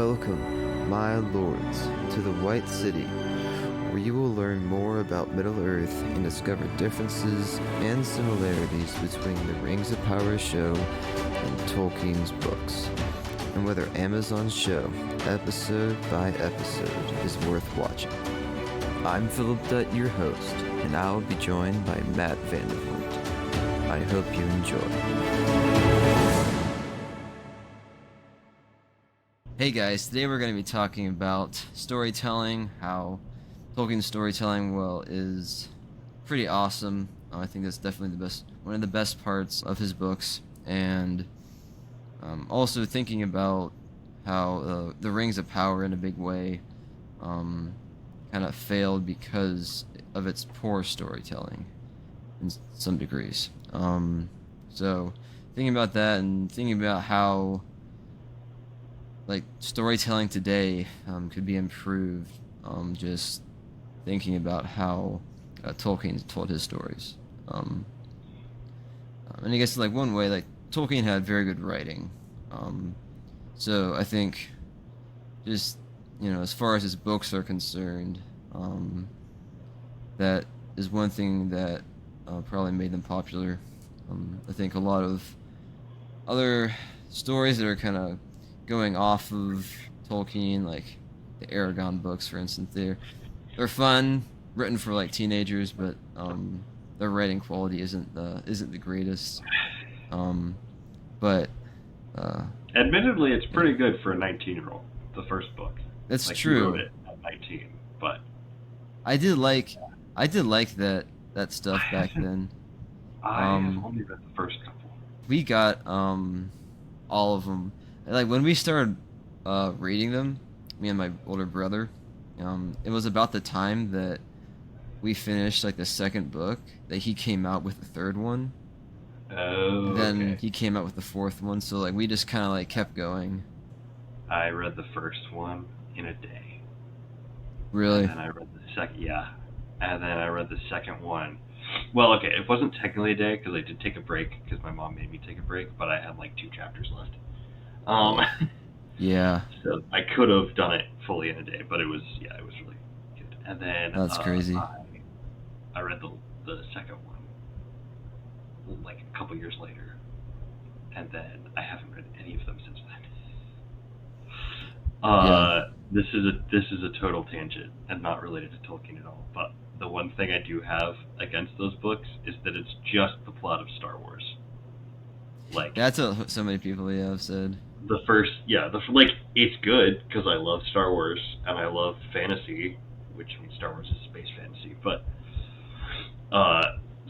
Welcome, my lords, to the White City, where you will learn more about Middle-earth and discover differences and similarities between the Rings of Power show and Tolkien's books, and whether Amazon's show, episode by episode, is worth watching. I'm Philip Dutt, your host, and I'll be joined by Matt Vandervoort. I hope you enjoy. Hey guys, today we're going to be talking about storytelling, how Tolkien's storytelling, is pretty awesome. I think that's definitely one of the best parts of his books, and also thinking about how the Rings of Power in a big way kind of failed because of its poor storytelling in some degrees. So thinking about that and thinking about how storytelling today could be improved, just thinking about how Tolkien told his stories. And I guess one way, Tolkien had very good writing. So I think just, as far as his books are concerned, that is one thing that probably made them popular. I think a lot of other stories that are kind of going off of Tolkien, like the Aragon books, for instance, they're fun, written for teenagers, but their writing quality isn't the greatest. But admittedly, it's pretty good for a 19-year-old. The first book. That's true. He wrote it at 19, but I did like that stuff back then. I have only read the first couple. We got all of them. When we started reading them, me and my older brother, it was about the time that we finished the second book that he came out with the third one. Oh. Then okay. He came out with the fourth one, so we just kind of kept going. I read the first one in a day. Really? And then I read the second. Yeah. And then I read the second one. Well, okay, it wasn't technically a day because I did take a break because my mom made me take a break, but I had 2 chapters left. Yeah. So I could have done it fully in a day, but it was really good. And then That's crazy. I read the second one a couple years later, and then I haven't read any of them since then. This is a total tangent and not related to Tolkien at all. But the one thing I do have against those books is that it's just the plot of Star Wars. That's what so many people have said. It's good because I love Star Wars and I love fantasy, which means Star Wars is space fantasy. But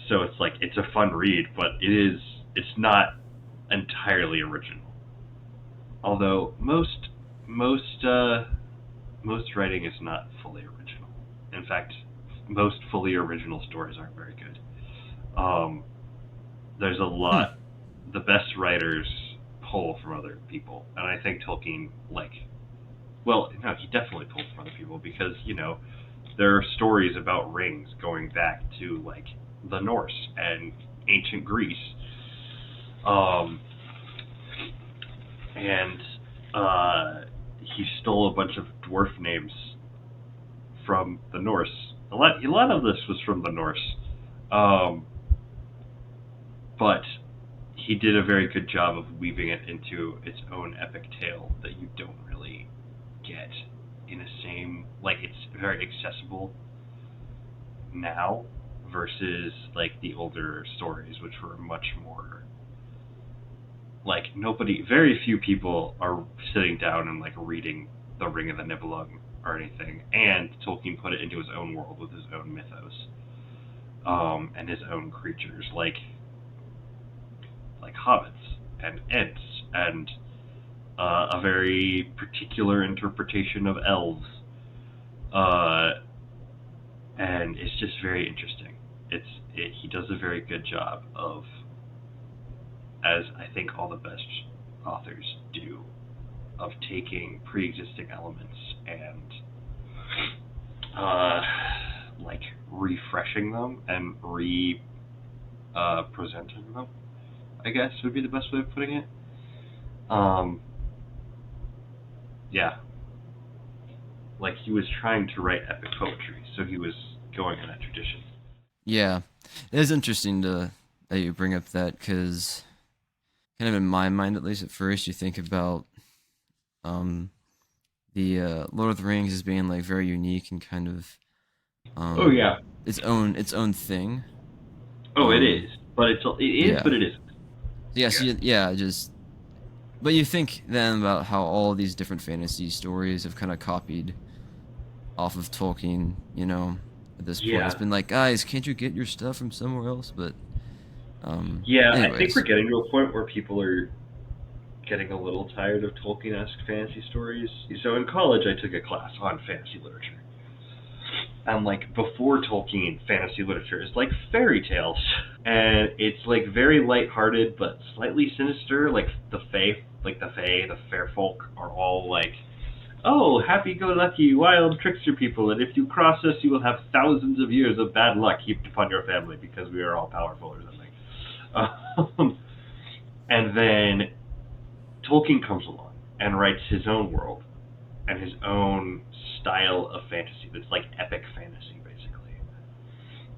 so it's a fun read, but it's not entirely original. Although most writing is not fully original. In fact, most fully original stories aren't very good. There's a lot. The best writers pull from other people, and I think Tolkien, he definitely pulled from other people because, there are stories about rings going back to, the Norse and ancient Greece. And he stole a bunch of dwarf names from the Norse. A lot of this was from the Norse. But he did a very good job of weaving it into its own epic tale that you don't really get in the same, it's very accessible now versus the older stories, which were much more very few people are sitting down and reading The Ring of the Nibelung or anything, and Tolkien put it into his own world with his own mythos, and his own creatures like hobbits and ents and a very particular interpretation of elves, and it's just very interesting. He does a very good job of, as I think all the best authors do, of taking pre-existing elements and refreshing them and presenting them, I guess would be the best way of putting it. Yeah, like he was trying to write epic poetry, so he was going in that tradition. Yeah, it is interesting to that you bring up that because kind of in my mind at least at first you think about um the Lord of the Rings as being like very unique and kind of Oh um yeah. its own thing. Oh, it is, but it is, Yeah. but it isn't. So yeah, Yeah. just but you think then about how all these different fantasy stories have kind of copied off of Tolkien, at this point. It's Yeah. been like, guys, can't you get your stuff from somewhere else? But Yeah, I think we're anyways. getting to a point where people are getting a little tired of Tolkien-esque fantasy stories. So in college, I took a class on fantasy literature. And like before Tolkien, fantasy literature is like fairy tales, and it's like very lighthearted but slightly sinister. The fair folk are all like, "Oh, happy-go-lucky wild trickster people, and if you cross us, you will have thousands of years of bad luck heaped upon your family because we are all powerful or something." Um, and then Tolkien comes along and writes his own world and his own style of fantasy that's like epic fantasy, basically.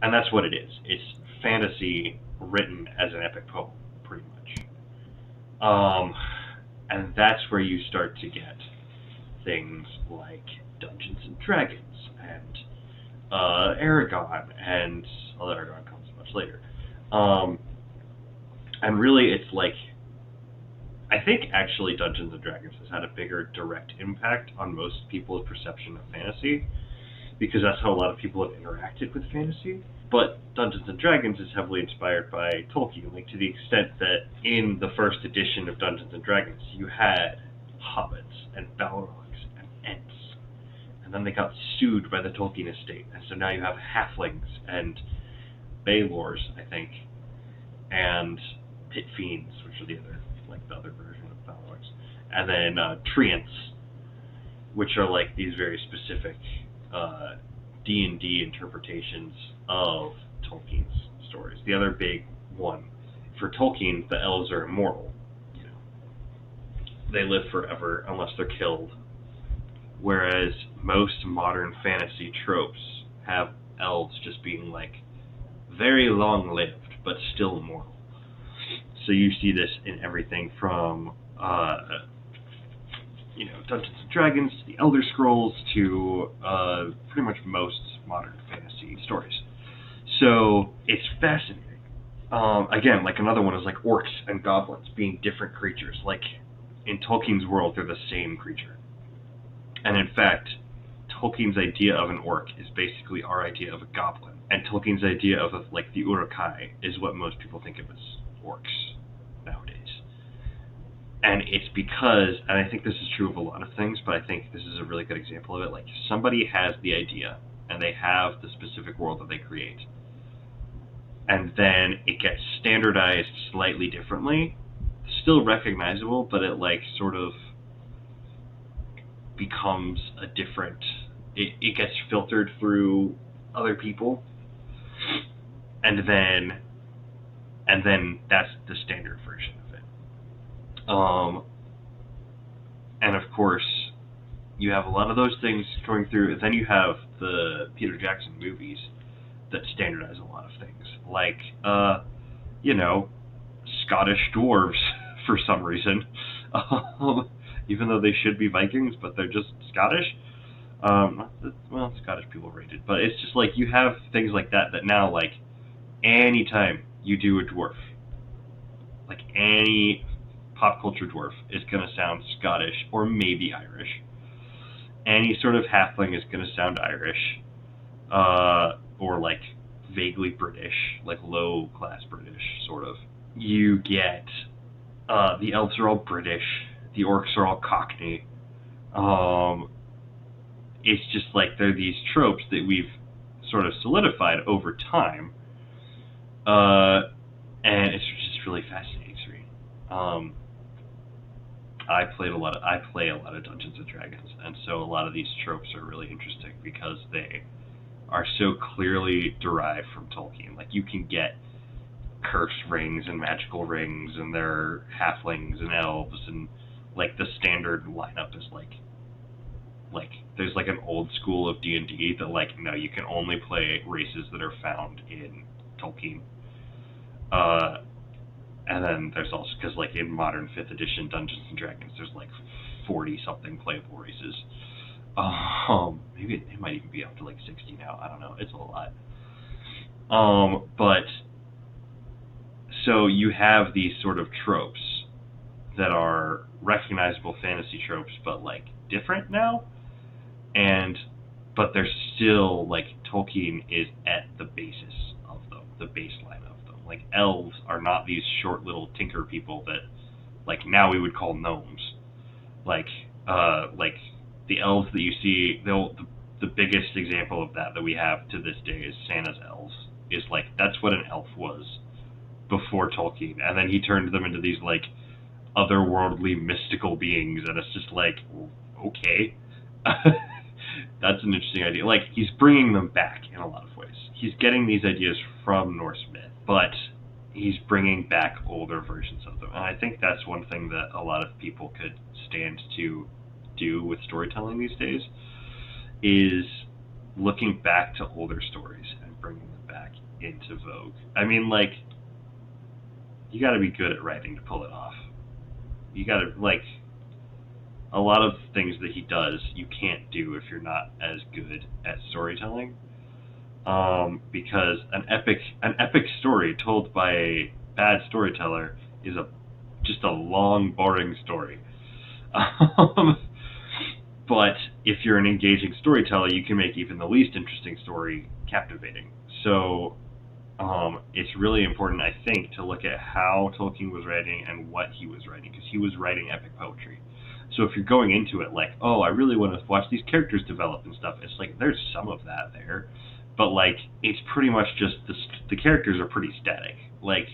And that's what it is. It's fantasy written as an epic poem, pretty much. Um, and that's where you start to get things like Dungeons and Dragons and Aragon, and although Aragon comes much later. Um, and really, it's like I think actually Dungeons and Dragons has had a bigger direct impact on most people's perception of fantasy because that's how a lot of people have interacted with fantasy. But Dungeons and Dragons is heavily inspired by Tolkien, like to the extent that in the first edition of Dungeons and Dragons, you had hobbits and balrogs and ents, and then they got sued by the Tolkien estate, and so now you have halflings and Baelors, I think, and pit fiends, which are the other version of balrogs, and then treants, which are like these very specific uh, D&D interpretations of Tolkien's stories. The other big one for Tolkien, the elves are immortal. You know, they live forever unless they're killed. Whereas most modern fantasy tropes have elves just being like very long-lived but still immortal. So you see this in everything from Dungeons and Dragons to the Elder Scrolls to pretty much most modern fantasy stories. So it's fascinating. Again, like another one is like orcs and goblins being different creatures. Like in Tolkien's world, they're the same creature. And in fact, Tolkien's idea of an orc is basically our idea of a goblin. And Tolkien's idea of like the Uruk-hai is what most people think of as orcs nowadays. And it's because, and I think this is true of a lot of things, but I think this is a really good example of it. Like somebody has the idea and they have the specific world that they create, and then it gets standardized slightly differently, still recognizable, but it like sort of becomes a different. It gets filtered through other people, and then that's the standard version of it. And of course, you have a lot of those things coming through. Then you have the Peter Jackson movies that standardize a lot of things, like you know, Scottish dwarves for some reason, even though they should be Vikings, but they're just Scottish. Well, Scottish people are rated, but it's just like you have things like that now, like anytime you do a dwarf, like any pop culture dwarf is going to sound Scottish or maybe Irish. Any sort of halfling is going to sound Irish, or like vaguely British, like low class British, sort of. You get the elves are all British, the orcs are all Cockney. Um, it's just like they're these tropes that we've sort of solidified over time, uh, and it's just really fascinating to me. Um, I play a lot of Dungeons and Dragons, and so a lot of these tropes are really interesting because they are so clearly derived from Tolkien. Like you can get cursed rings and magical rings, and they're halflings and elves, and like the standard lineup is like like there's like an old school of D&D that like no, you can only play races that are found in Tolkien. Uh, and then there's also because like in modern 5th edition Dungeons and Dragons, there's like 40 something playable races. Maybe it might even be up to like 60 now. I don't know. It's a lot. But so you have these sort of tropes that are recognizable fantasy tropes, but like different now, and but they're still like Tolkien is at the basis of them, the baseline of them. Like elves are not these short little tinker people that like now we would call gnomes. Like the elves that you see, the biggest example of that we have to this day is Santa's elves. Is like that's what an elf was before Tolkien, and then he turned them into these like otherworldly mystical beings, and it's just like okay. That's an interesting idea. Like he's bringing them back in a lot of ways. He's getting these ideas from Norse myth, but he's bringing back older versions of them. And I think that's one thing that a lot of people could stand to do with storytelling these days is looking back to older stories and bringing them back into vogue. I mean, like, you got to be good at writing to pull it off. You got to, like, a lot of things that he does you can't do if you're not as good at storytelling, because an epic story told by a bad storyteller is just a long, boring story. But if you're an engaging storyteller, you can make even the least interesting story captivating. So it's really important, I think, to look at how Tolkien was writing and what he was writing, because he was writing epic poetry. So if you're going into it like, oh, I really want to watch these characters develop and stuff, it's like there's some of that there, but like it's pretty much just the characters are pretty static. Like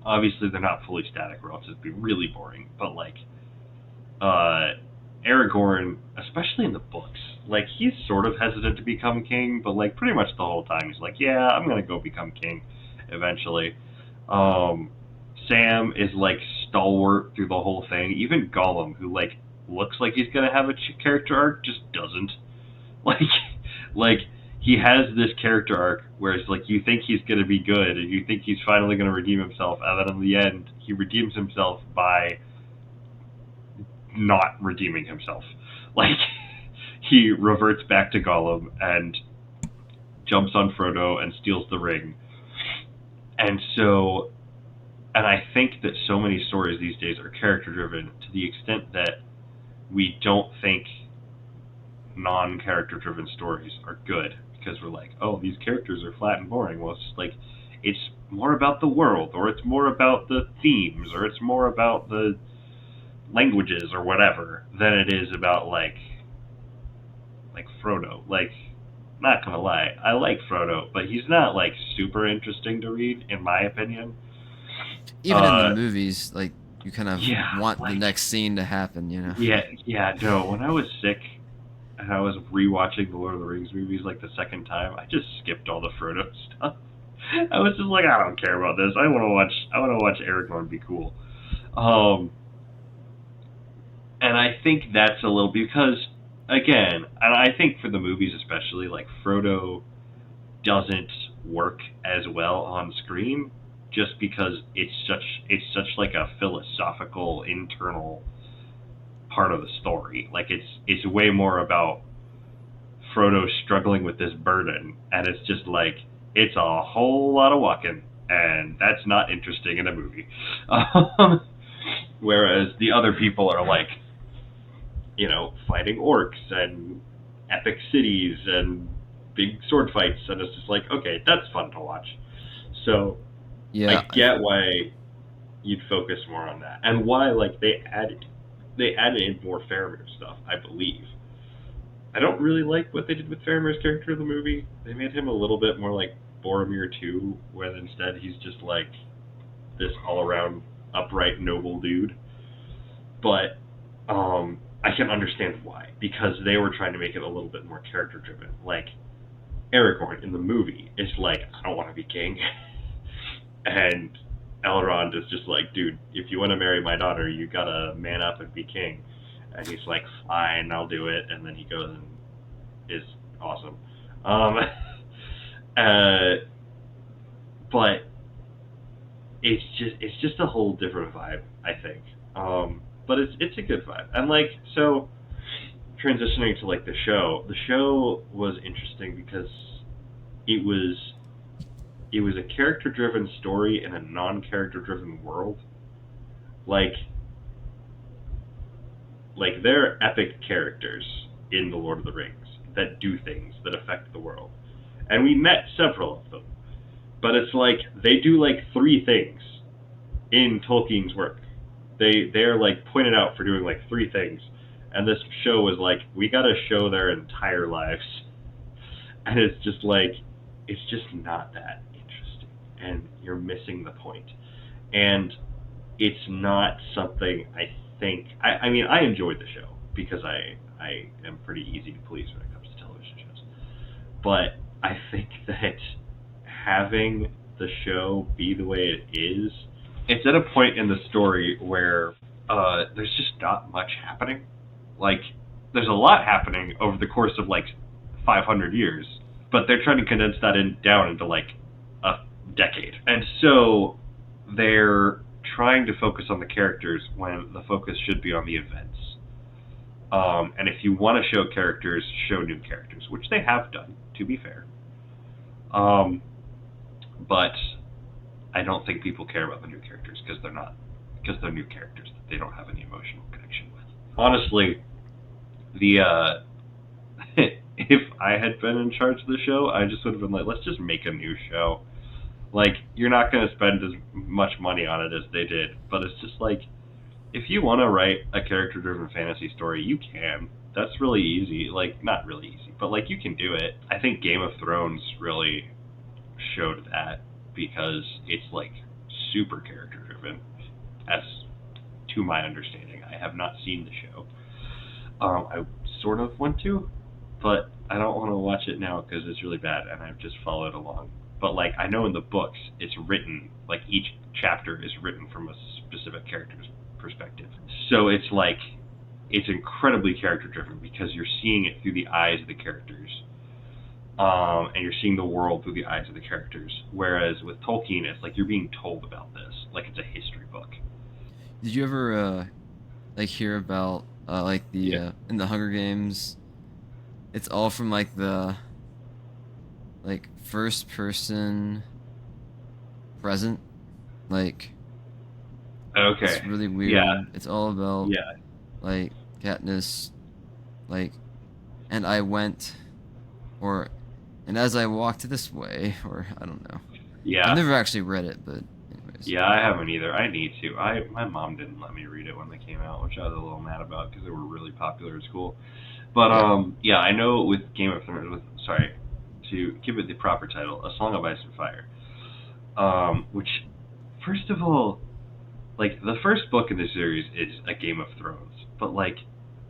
obviously they're not fully static, or else it'd be really boring. But like Aragorn, especially in the books, like he's sort of hesitant to become king, but like pretty much the whole time he's like, yeah, I'm gonna go become king eventually. Sam is like stalwart through the whole thing. Even Gollum, who like looks like he's gonna have a character arc, just doesn't. Like, like he has this character arc where it's like you think he's gonna be good and you think he's finally gonna redeem himself, and then in the end he redeems himself by not redeeming himself. Like he reverts back to Gollum and jumps on Frodo and steals the ring. And I think that so many stories these days are character driven to the extent that we don't think non-character driven stories are good, because we're like, oh, these characters are flat and boring. Well, it's just like it's more about the world, or it's more about the themes, or it's more about the languages or whatever than it is about like Frodo. Like, not gonna lie, I like Frodo, but he's not like super interesting to read in my opinion. Even in the movies, like you kind of want like, the next scene to happen, you know. Yeah, no. When I was sick and I was rewatching the Lord of the Rings movies like the second time, I just skipped all the Frodo stuff. I was just like, I don't care about this. I want to watch Aragorn be cool. And I think that's a little because again, and I think for the movies especially, like Frodo doesn't work as well on screen just because it's such like a philosophical internal part of the story. Like it's way more about Frodo struggling with this burden, and it's just like it's a whole lot of walking, and that's not interesting in a movie. Whereas the other people are like, you know, fighting orcs and epic cities and big sword fights, and it's just like, okay, that's fun to watch. So Yeah, I get why you'd focus more on that, and why like they added in more Faramir stuff, I believe. I don't really like what they did with Faramir's character in the movie. They made him a little bit more like Boromir 2, when instead he's just like this all-around upright, noble dude. But I can understand why, because they were trying to make it a little bit more character-driven. Like Aragorn in the movie is like, I don't want to be king. And Elrond is just like, dude, if you want to marry my daughter, you gotta man up and be king. And he's like, fine, I'll do it. And then he goes and is awesome. Um, but it's just a whole different vibe, I think. But it's a good vibe. And like, so transitioning to like the show was interesting because it was it was a character driven story in a non character driven world. Like they're epic characters in the Lord of the Rings that do things that affect the world. And we met several of them. But it's like they do like three things in Tolkien's work. They're like pointed out for doing like three things. And this show was like, we gotta show their entire lives. And it's just like, it's just not that interesting. And you're missing the point. And it's not something I mean, I enjoyed the show because I am pretty easy to please when it comes to television shows. But I think that having the show be the way it is, it's at a point in the story where there's just not much happening. Like, there's a lot happening over the course of like 500 years, but they're trying to condense that down into like a decade. And so they're trying to focus on the characters when the focus should be on the events. And if you want to show characters, show new characters, which they have done, to be fair. But I don't think people care about the new characters because they're new characters that they don't have any emotional connection with. Honestly, the if I had been in charge of the show, I just would have been like, let's just make a new show. Like, you're not going to spend as much money on it as they did, but it's just like, if you want to write a character-driven fantasy story, you can. That's really easy. Like, not really easy, but like, you can do it. I think Game of Thrones really showed that because it's like super character-driven, as to my understanding. I have not seen the show. I sort of want to, but I don't want to watch it now because it's really bad, and I've just followed along. But like, I know in the books, it's written, like each chapter is written from a specific character's perspective. So it's like, it's incredibly character driven because you're seeing it through the eyes of the characters. And you're seeing the world through the eyes of the characters. Whereas with Tolkien, it's like you're being told about this, like it's a history book. Did you ever like hear about like the Yeah. in the Hunger Games? It's all from like the like first person present, like Okay. it's really weird. Yeah. It's all about Yeah. like Katniss, like, and I went, or, and as I walked this way, or I don't know. Yeah. I've never actually read it, but anyways. Yeah, I haven't either. I need to. My mom didn't let me read it when they came out, which I was a little mad about because they were really popular at school. But Yeah. yeah, I know with Game of Thrones, sorry, to give it the proper title, A Song of Ice and Fire. Which, first of all, like the first book in the series is A Game of Thrones, but like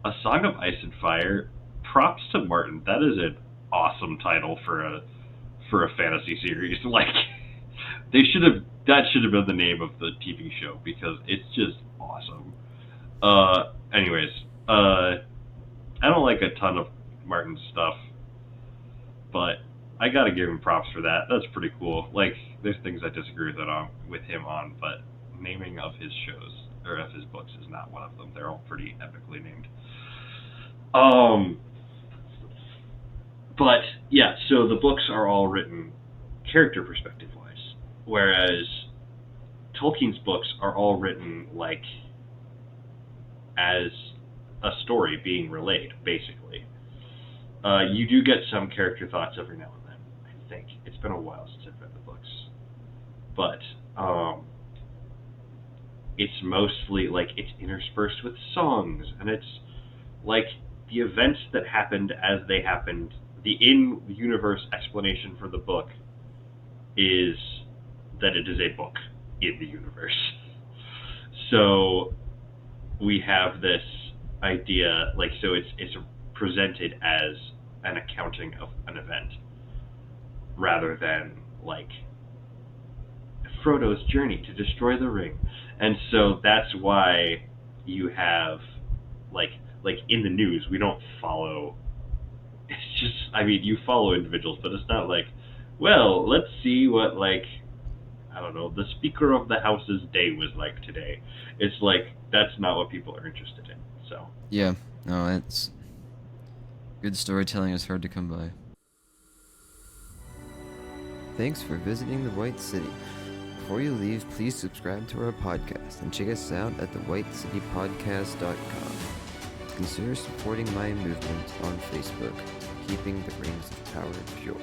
A Song of Ice and Fire, props to Martin. That is an awesome title for a fantasy series. Like that should have been the name of the TV show because it's just awesome. Anyways, I don't like a ton of Martin's stuff, but I gotta give him props for that. That's pretty cool. Like, there's things I disagree with him on, but naming of his shows or of his books is not one of them. They're all pretty epically named. But yeah, so the books are all written character perspective wise, whereas Tolkien's books are all written like as a story being relayed, basically. You do get some character thoughts every now and then, I think. It's been a while since I've read the books. But it's mostly like it's interspersed with songs, and it's like the events that happened as they happened. The in-universe explanation for the book is that it is a book in the universe. So we have this idea, like, so it's presented as an accounting of an event rather than like Frodo's journey to destroy the ring. And so that's why you have like like in the news, we don't follow. It's just, I mean, you follow individuals, but it's not like, well, let's see what, like, I don't know, the Speaker of the House's day was like today. It's like, that's not what people are interested in. So, Yeah, no, it's good storytelling is hard to come by. Thanks for visiting the White City. Before you leave, please subscribe to our podcast and check us out at thewhitecitypodcast.com. Consider supporting my movement on Facebook, keeping the rings of power pure.